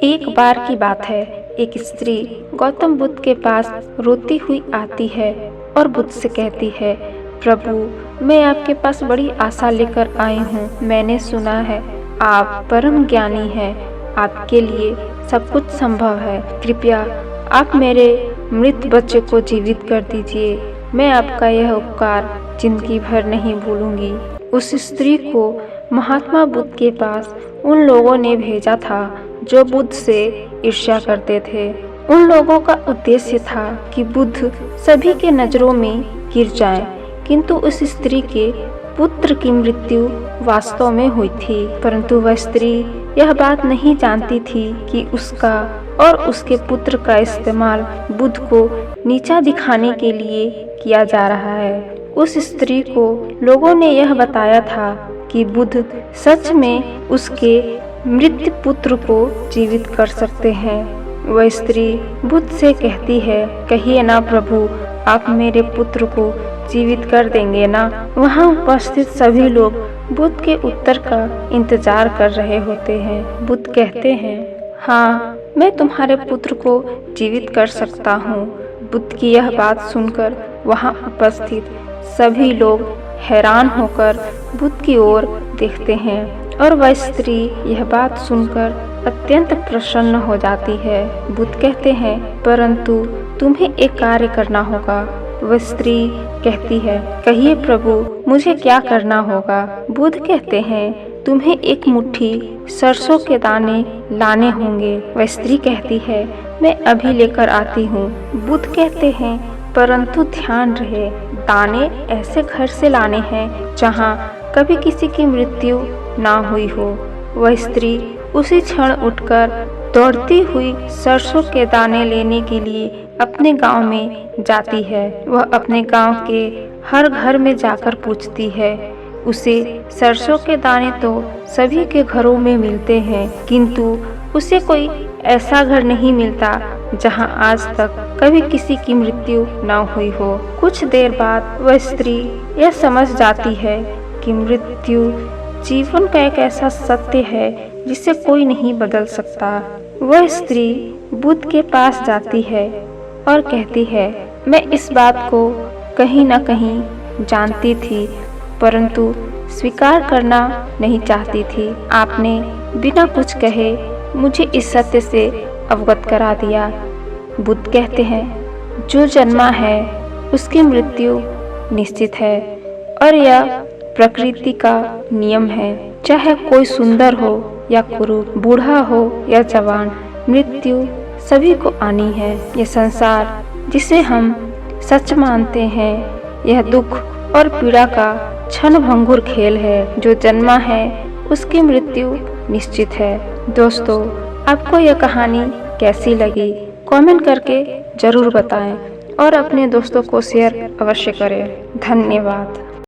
एक बार की बात है, एक स्त्री गौतम बुद्ध के पास रोती हुई आती है और बुद्ध से कहती है, प्रभु मैं आपके पास बड़ी आशा लेकर आई हूँ। मैंने सुना है आप परम ज्ञानी हैं, आपके लिए सब कुछ संभव है। कृपया आप मेरे मृत बच्चे को जीवित कर दीजिए। मैं आपका यह उपकार जिंदगी भर नहीं भूलूंगी। उस स्त्री को महात्मा बुद्ध के पास उन लोगों ने भेजा था जो बुद्ध से ईर्ष्या करते थे। उन लोगों का उद्देश्य था कि बुद्ध सभी के नजरों में गिर जाएं, किंतु उस स्त्री के पुत्र की मृत्यु वास्तव में हुई थी। परंतु वह स्त्री यह बात नहीं जानती थी कि उसका और उसके पुत्र का इस्तेमाल बुद्ध को नीचा दिखाने के लिए किया जा रहा है। उस स्त्री को लोगों ने यह बताया था कि बुद्ध सच में उसके मृत पुत्र को जीवित कर सकते हैं। वह स्त्री बुद्ध से कहती है, कहिए ना प्रभु, आप मेरे पुत्र को जीवित कर देंगे ना। वहाँ उपस्थित सभी लोग बुद्ध के उत्तर का इंतजार कर रहे होते हैं। बुद्ध कहते हैं, हाँ मैं तुम्हारे पुत्र को जीवित कर सकता हूँ। बुद्ध की यह बात सुनकर वहाँ उपस्थित सभी लोग हैरान होकर बुद्ध की ओर देखते हैं और वह स्त्री यह बात सुनकर अत्यंत प्रसन्न हो जाती है। बुद्ध कहते हैं, परंतु तुम्हें एक कार्य करना होगा। वह स्त्री कहती है, कहिए प्रभु, मुझे क्या करना होगा। बुद्ध कहते हैं, तुम्हें एक मुट्ठी सरसों के दाने लाने होंगे। वह स्त्री कहती है, मैं अभी लेकर आती हूँ। बुद्ध कहते हैं, परंतु ध्यान रहे, दाने ऐसे घर से लाने हैं जहाँ कभी किसी की मृत्यु ना हुई हो। वह स्त्री उसी क्षण उठकर दौड़ती हुई सरसों के दाने लेने के लिए अपने गांव में जाती है। वह अपने गांव के हर घर में जाकर पूछती है। उसे सरसों के दाने तो सभी के घरों में मिलते हैं, किंतु उसे कोई ऐसा घर नहीं मिलता जहां आज तक कभी किसी की मृत्यु न हुई हो। कुछ देर बाद वह स्त्री यह समझ जाती है कि मृत्यु जीवन का एक ऐसा सत्य है जिसे कोई नहीं बदल सकता। वह स्त्री बुद्ध के पास जाती है और कहती है, मैं इस बात को कहीं न कहीं जानती थी, परंतु स्वीकार करना नहीं चाहती थी। आपने बिना कुछ कहे मुझे इस सत्य से अवगत करा दिया। बुद्ध कहते हैं, जो जन्मा है उसकी मृत्यु निश्चित है और यह प्रकृति का नियम है। चाहे कोई सुंदर हो या कुरूप, बूढ़ा हो या जवान, मृत्यु सभी को आनी है। यह संसार जिसे हम सच मानते हैं, यह दुख और पीड़ा का क्षणभंगुर खेल है। जो जन्मा है उसकी मृत्यु निश्चित है। दोस्तों, आपको यह कहानी कैसी लगी कमेंट करके जरूर बताएं और अपने दोस्तों को शेयर अवश्य करें। धन्यवाद।